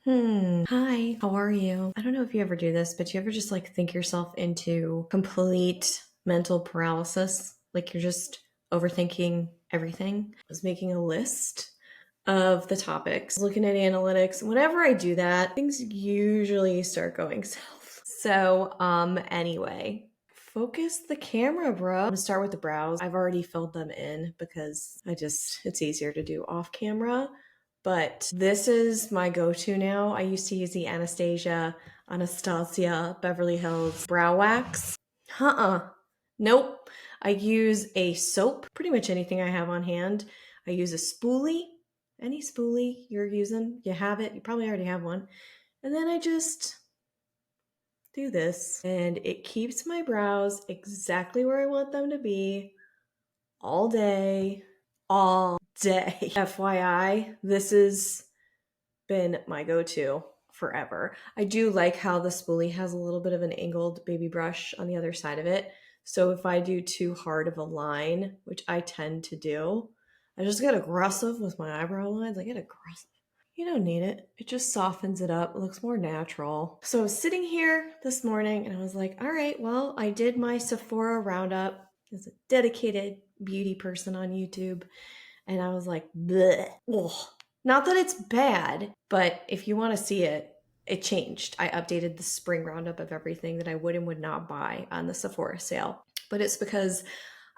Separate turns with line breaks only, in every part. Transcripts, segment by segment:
Hi, how are you? I don't know if you ever do this, but you ever just like think yourself into complete mental paralysis? Like you're just overthinking everything. I was making a list of the topics, looking at analytics. Whenever I do that, things usually start going south. Anyway, focus the camera, bro. I'm gonna start with the brows. I've already filled them in because it's easier to do off camera. But this is my go-to now. I used to use the Anastasia Beverly Hills brow wax. Nope. I use a soap, pretty much anything I have on hand. I use a spoolie, any spoolie you're using, you have it. You probably already have one. And then I just do this, and it keeps my brows exactly where I want them to be all day, all day. FYI, this has been my go-to forever. I do like how the spoolie has a little bit of an angled baby brush on the other side of it. So if I do too hard of a line, which I tend to do, I just get aggressive with my eyebrow lines. I get aggressive. You don't need it. It just softens it up. It looks more natural. So I was sitting here this morning and I was like, all right, well, I did my Sephora roundup as a dedicated beauty person on YouTube. And I was like, bleh. Ugh. Not that it's bad, but if you want to see it, it changed. I updated the spring roundup of everything that I would and would not buy on the Sephora sale. But it's because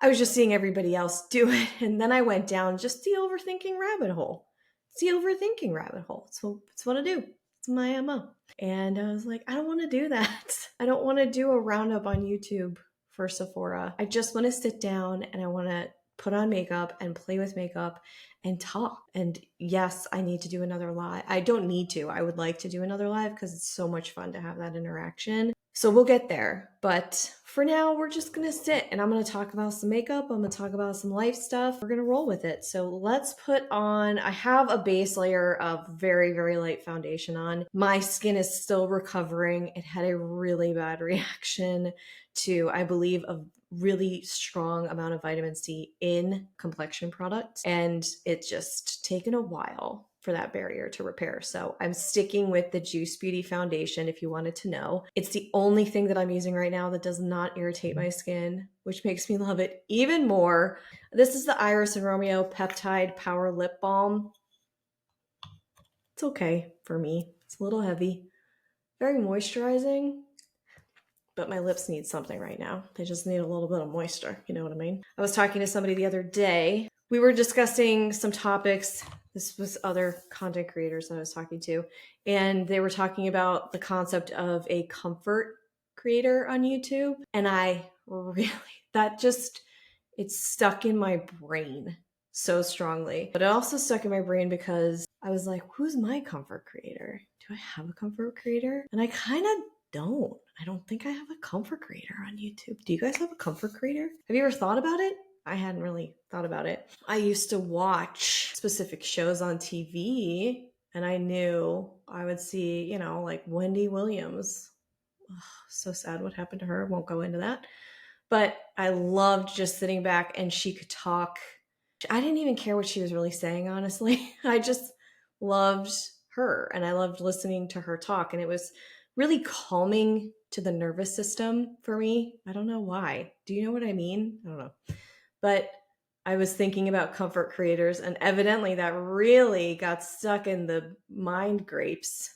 I was just seeing everybody else do it. And then I went down just the overthinking rabbit hole. It's the overthinking rabbit hole. So it's what I do. It's my MO. And I was like, I don't want to do that. I don't want to do a roundup on YouTube for Sephora. I just want to sit down and I want to put on makeup and play with makeup and talk. And yes, I need to do another live. I don't need to. I would like to do another live because it's so much fun to have that interaction. So we'll get there. But for now, we're just going to sit and I'm going to talk about some makeup. I'm going to talk about some life stuff. We're going to roll with it. So let's put on, I have a base layer of very, very light foundation on. My skin is still recovering. It had a really bad reaction to, I believe, a really strong amount of vitamin C in complexion products. And it's just taken a while for that barrier to repair. So I'm sticking with the Juice Beauty Foundation if you wanted to know. It's the only thing that I'm using right now that does not irritate my skin, which makes me love it even more. This is the Iris and Romeo Peptide Power Lip Balm. It's okay for me. It's a little heavy, very moisturizing, but my lips need something right now. They just need a little bit of moisture. You know what I mean? I was talking to somebody the other day. We were discussing some topics. This was other content creators that I was talking to, and they were talking about the concept of a comfort creator on YouTube. And I really, it's stuck in my brain so strongly. But it also stuck in my brain because I was like, who's my comfort creator? Do I have a comfort creator? And I kind of don't. I don't think I have a comfort creator on YouTube. Do you guys have a comfort creator? Have you ever thought about it? I hadn't really thought about it. I used to watch specific shows on TV and I knew I would see, like Wendy Williams. Oh, so sad what happened to her. Won't go into that. But I loved just sitting back and she could talk. I didn't even care what she was really saying, honestly. I just loved her and I loved listening to her talk. And it was really calming to the nervous system for me. I don't know why. Do you know what I mean? I don't know. But I was thinking about comfort creators, and evidently that really got stuck in the mind grapes.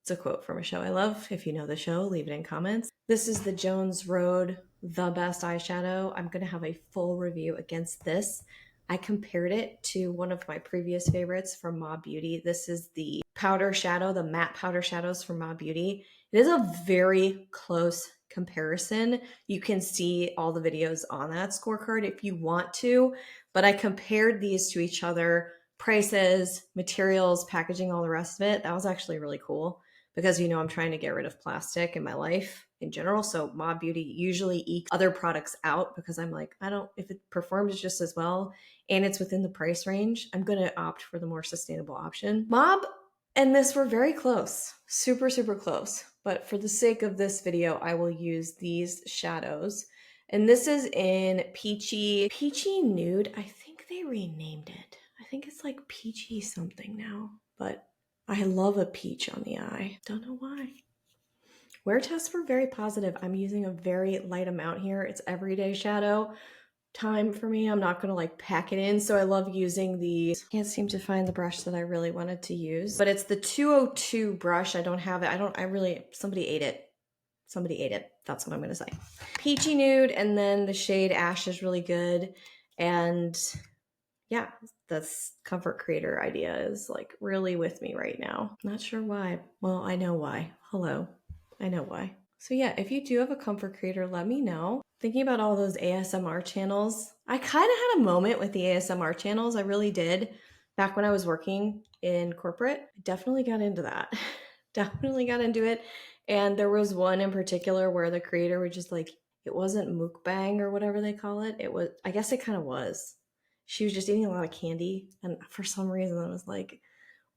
It's a quote from a show I love. If you know the show, leave it in comments. This is the Jones Road The Best Eyeshadow. I'm going to have a full review against this. I compared it to one of my previous favorites from Mob Beauty. This is the powder shadow, the matte powder shadows from Mob Beauty. It is a very close comparison. You can see all the videos on that scorecard if you want to, but I compared these to each other, prices, materials, packaging, all the rest of it. That was actually really cool because, I'm trying to get rid of plastic in my life in general. So Mob Beauty usually ekes other products out because I'm like, if it performs just as well and it's within the price range, I'm going to opt for the more sustainable option. Mob and this were very close, super, super close. But for the sake of this video, I will use these shadows. And this is in Peachy Nude. I think they renamed it. I think it's like Peachy something now, but I love a peach on the eye. Don't know why. Wear tests were very positive. I'm using a very light amount here. It's everyday shadow time for me. I'm not going to like pack it in. So I love using these. Can't seem to find the brush that I really wanted to use, but it's the 202 brush. I don't have it. Somebody ate it. Somebody ate it. That's what I'm going to say. Peachy nude. And then the shade ash is really good. And yeah, this comfort creator idea is like really with me right now. Not sure why. Well, I know why. Hello. I know why. So yeah, if you do have a comfort creator, let me know. Thinking about all those ASMR channels, I kind of had a moment with the ASMR channels. I really did. Back when I was working in corporate, I definitely got into that. Definitely got into it. And there was one in particular where the creator would just like, it wasn't mukbang or whatever they call it. It was, I guess it kind of was. She was just eating a lot of candy. And for some reason, I was like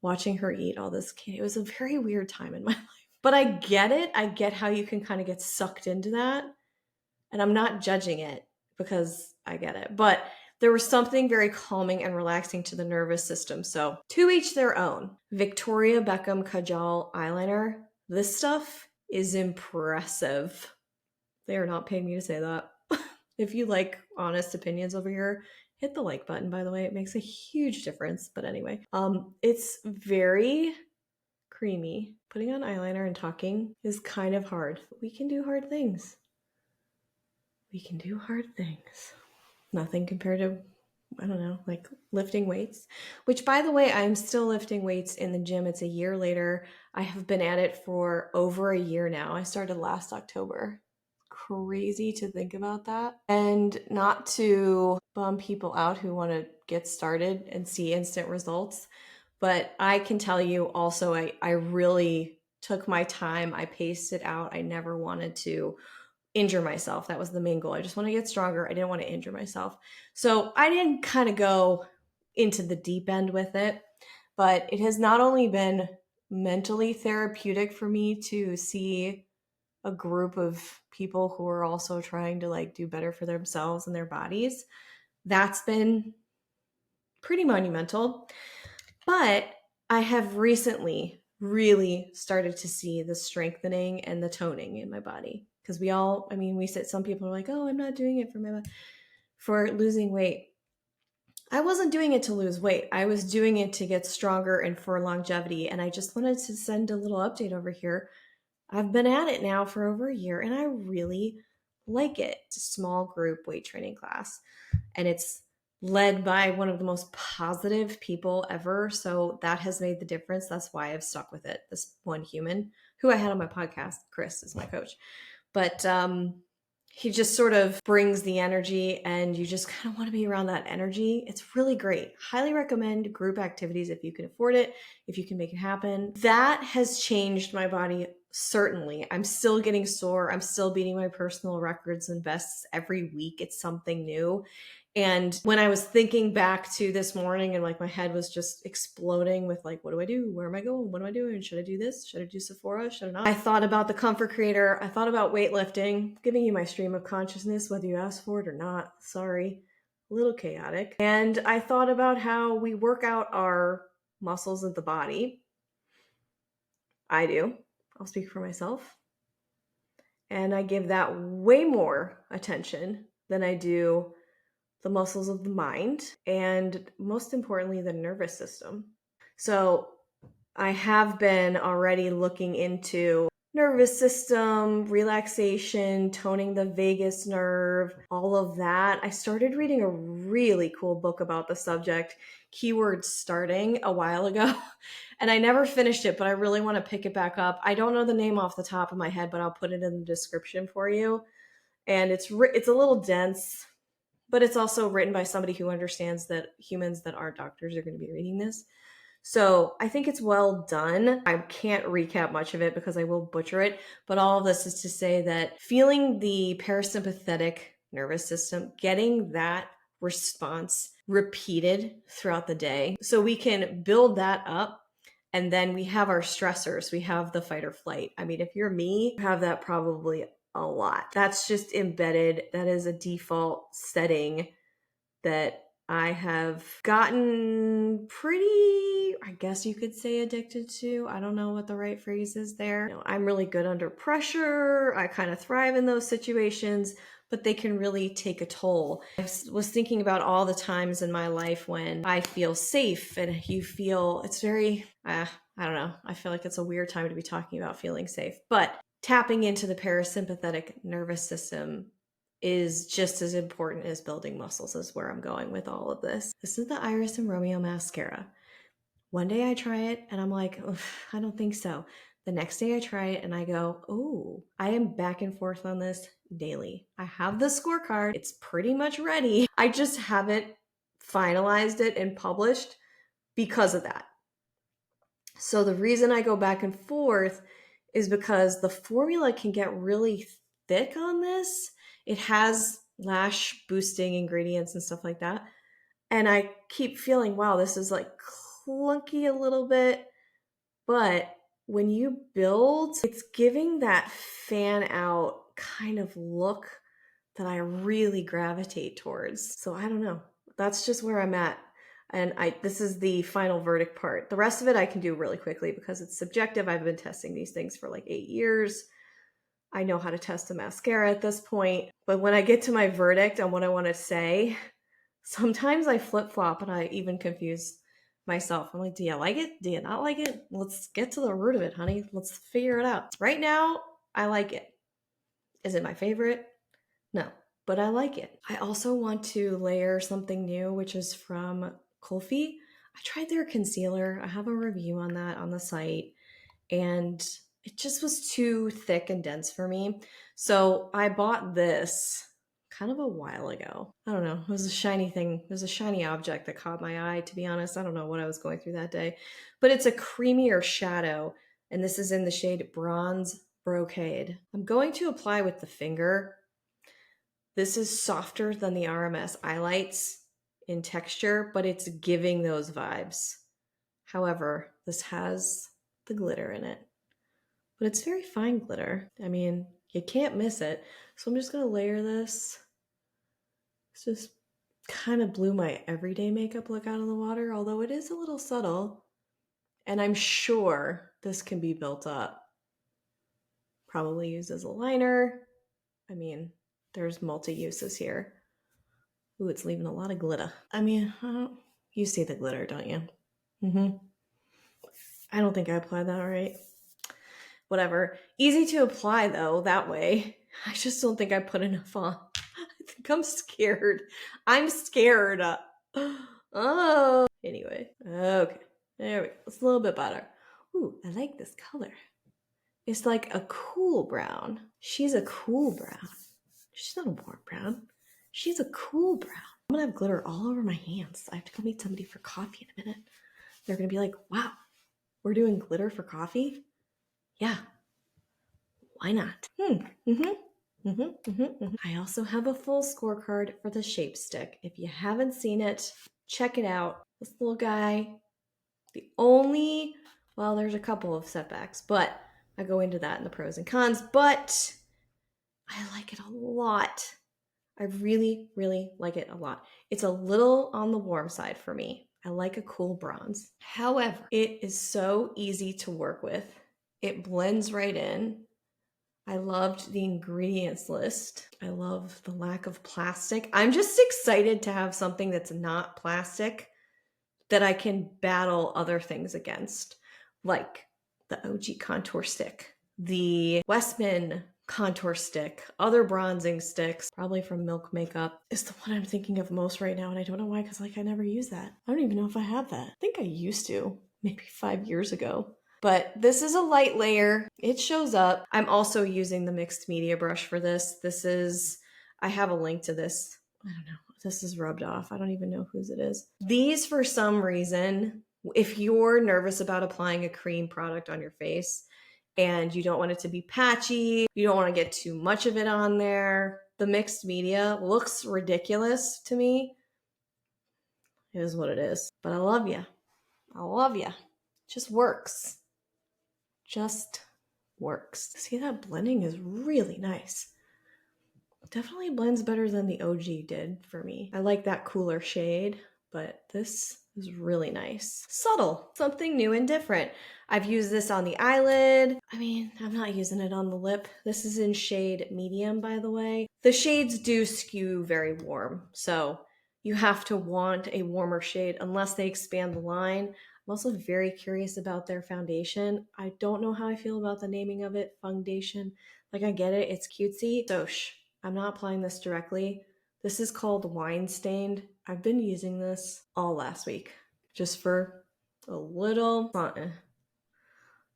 watching her eat all this candy. It was a very weird time in my life. But I get it. I get how you can kind of get sucked into that. And I'm not judging it because I get it. But there was something very calming and relaxing to the nervous system. So to each their own. Victoria Beckham Kajal eyeliner. This stuff is impressive. They are not paying me to say that. If you like honest opinions over here, hit the like button, by the way. It makes a huge difference. But anyway, it's very creamy. Putting on eyeliner and talking is kind of hard. We can do hard things. We can do hard things. Nothing compared to, I don't know, like lifting weights, which by the way, I'm still lifting weights in the gym. It's a year later. I have been at it for over a year now. I started last October. Crazy to think about that. And not to bum people out who want to get started and see instant results. But I can tell you also, I really took my time. I paced it out. I never wanted to injure myself. That was the main goal. I just want to get stronger. I didn't want to injure myself. So I didn't kind of go into the deep end with it, but it has not only been mentally therapeutic for me to see a group of people who are also trying to like do better for themselves and their bodies. That's been pretty monumental. But I have recently really started to see the strengthening and the toning in my body. Because we said some people are like, oh, I'm not doing it for losing weight. I wasn't doing it to lose weight. I was doing it to get stronger and for longevity. And I just wanted to send a little update over here. I've been at it now for over a year and I really like it. It's a small group weight training class and it's led by one of the most positive people ever. So that has made the difference. That's why I've stuck with it. This one human who I had on my podcast, Chris, is my coach. But he just sort of brings the energy and you just kind of want to be around that energy. It's really great. Highly recommend group activities if you can afford it, if you can make it happen. That has changed my body. Certainly. I'm still getting sore. I'm still beating my personal records and bests every week. It's something new. And when I was thinking back to this morning and like my head was just exploding with like, what do I do? Where am I going? What am I doing? Should I do this? Should I do Sephora? Should I not? I thought about the comfort creator. I thought about weightlifting, giving you my stream of consciousness, whether you ask for it or not. Sorry, a little chaotic. And I thought about how we work out our muscles of the body. I do. I'll speak for myself. And I give that way more attention than I do the muscles of the mind, and most importantly, the nervous system. So I have been already looking into nervous system, relaxation, toning the vagus nerve, all of that. I started reading a really cool book about the subject, Keyword Starting, a while ago. And I never finished it, but I really want to pick it back up. I don't know the name off the top of my head, but I'll put it in the description for you. And it's a little dense, but it's also written by somebody who understands that humans that aren't doctors are going to be reading this. So I think it's well done. I can't recap much of it because I will butcher it, but all of this is to say that feeling the parasympathetic nervous system, getting that response repeated throughout the day so we can build that up. And then we have our stressors. We have the fight or flight. I mean, if you're me, you have that probably a lot. That's just embedded. That is a default setting that I have gotten pretty, I guess you could say, addicted to. I don't know what the right phrase is there. You know, I'm really good under pressure. I kind of thrive in those situations, but they can really take a toll. I was thinking about all the times in my life when I feel safe and you feel it's very, I don't know. I feel like it's a weird time to be talking about feeling safe, but tapping into the parasympathetic nervous system is just as important as building muscles, is where I'm going with all of this. This is the Iris and Romeo mascara. One day I try it and I'm like, I don't think so. The next day I try it and I go, oh, I am back and forth on this daily. I have the scorecard. It's pretty much ready. I just haven't finalized it and published because of that. So the reason I go back and forth is because the formula can get really thick on this. It has lash boosting ingredients and stuff like that. And I keep feeling, wow, this is like clunky a little bit. But when you build, it's giving that fan out kind of look that I really gravitate towards. So I don't know. That's just where I'm at. And this is the final verdict part. The rest of it I can do really quickly because it's subjective. I've been testing these things for like 8 years. I know how to test a mascara at this point. But when I get to my verdict on what I want to say, sometimes I flip-flop and I even confuse myself. I'm like, do you like it? Do you not like it? Let's get to the root of it, honey. Let's figure it out. Right now, I like it. Is it my favorite? No, but I like it. I also want to layer something new, which is from Kulfi. I tried their concealer. I have a review on that on the site, and it just was too thick and dense for me. So I bought this kind of a while ago. I don't know. It was a shiny thing. It was a shiny object that caught my eye, to be honest. I don't know what I was going through that day. But it's a creamier shadow, and this is in the shade Bronze Brocade. I'm going to apply with the finger. This is softer than the RMS Eyelights in texture, but it's giving those vibes. However, this has the glitter in it, but it's very fine glitter. I mean, you can't miss it. So I'm just gonna layer this. It's just kind of blew my everyday makeup look out of the water, although it is a little subtle. And I'm sure this can be built up. Probably used as a liner. I mean, there's multi-uses here. Ooh, it's leaving a lot of glitter. I mean, you see the glitter, don't you? I don't think I applied that right. Whatever. Easy to apply, though, that way. I just don't think I put enough on. I think I'm scared. I'm scared. Oh. Anyway. Okay. There we go. It's a little bit better. Ooh, I like this color. It's like a cool brown. She's a cool brown. She's not a warm brown. She's a cool brown. I'm gonna have glitter all over my hands. I have to go meet somebody for coffee in a minute. They're gonna be like, wow, we're doing glitter for coffee? Yeah, why not? I also have a full scorecard for the Shape Stick. If you haven't seen it, check it out. This little guy, well, there's a couple of setbacks, but I go into that in the pros and cons, but I like it a lot. I really, really like it a lot. It's a little on the warm side for me. I like a cool bronze. However, it is so easy to work with. It blends right in. I loved the ingredients list. I love the lack of plastic. I'm just excited to have something that's not plastic that I can battle other things against, like the OG contour stick, the Westman contour stick, other bronzing sticks, probably from Milk Makeup is the one I'm thinking of most right now. And I don't know why, because like I never use that. I don't even know if I have that. I think I used to, maybe 5 years ago. But this is a light layer. It shows up. I'm also using the mixed media brush for this. I have a link to this. I don't know. This is rubbed off. I don't even know whose it is. These, for some reason, if you're nervous about applying a cream product on your face and you don't want it to be patchy, you don't want to get too much of it on there, the mixed media looks ridiculous to me. It is what it is. But I love you. I love you. It just works. Just works. See, that blending is really nice. Definitely blends better than the OG did for me. I like that cooler shade, but this is really nice. Subtle, something new and different. I've used this on the eyelid. I mean, I'm not using it on the lip. This is in shade medium, by the way. The shades do skew very warm, so you have to want a warmer shade unless they expand the line. I'm also very curious about their foundation. I don't know how I feel about the naming of it, foundation. Like, I get it, it's cutesy. So I'm not applying this directly. This is called Wine Stained. I've been using this all last week just for a little something.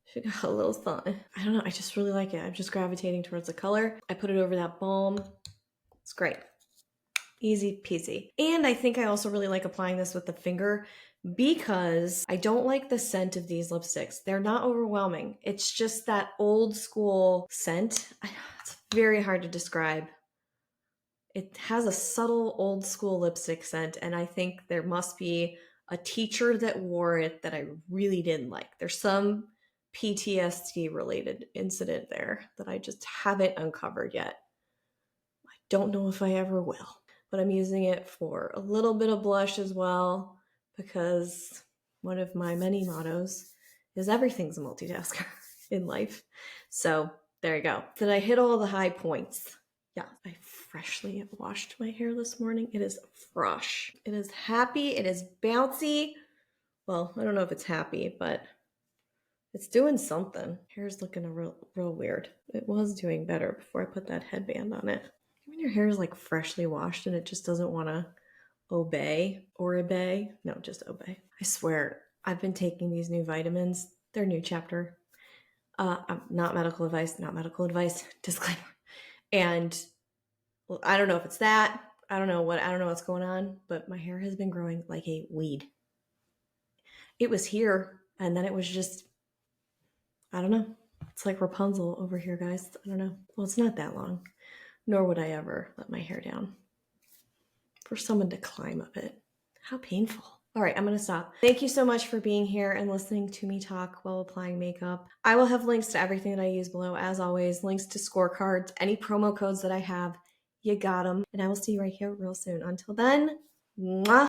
She got a little something. I don't know, I just really like it. I'm just gravitating towards the color. I put it over that balm. It's great. Easy peasy. And I think I also really like applying this with the finger because I don't like the scent of these lipsticks. They're not overwhelming. It's just that old school scent. It's very hard to describe. It has a subtle old school lipstick scent, and I think there must be a teacher that wore it that I really didn't like. There's some PTSD related incident there that I just haven't uncovered yet. I don't know if I ever will, but I'm using it for a little bit of blush as well because one of my many mottos is everything's a multitasker in life. So there you go. Did I hit all the high points? Yeah, I freshly washed my hair this morning. It is fresh. It is happy. It is bouncy. Well, I don't know if it's happy, but it's doing something. Hair's looking real weird. It was doing better before I put that headband on it. When your hair is like freshly washed and it just doesn't want to obey. No, just obey. I swear, I've been taking these new vitamins. They're new chapter. Not medical advice, disclaimer. And I don't know if it's that. I don't know what's going on, but my hair has been growing like a weed. It was here, and then it was just, I don't know. It's like Rapunzel over here, guys. I don't know. Well, it's not that long, nor would I ever let my hair down. For someone to climb up it. How painful. All right, I'm going to stop. Thank you so much for being here and listening to me talk while applying makeup. I will have links to everything that I use below, as always, links to scorecards, any promo codes that I have. You got them. And I will see you right here real soon. Until then, mwah.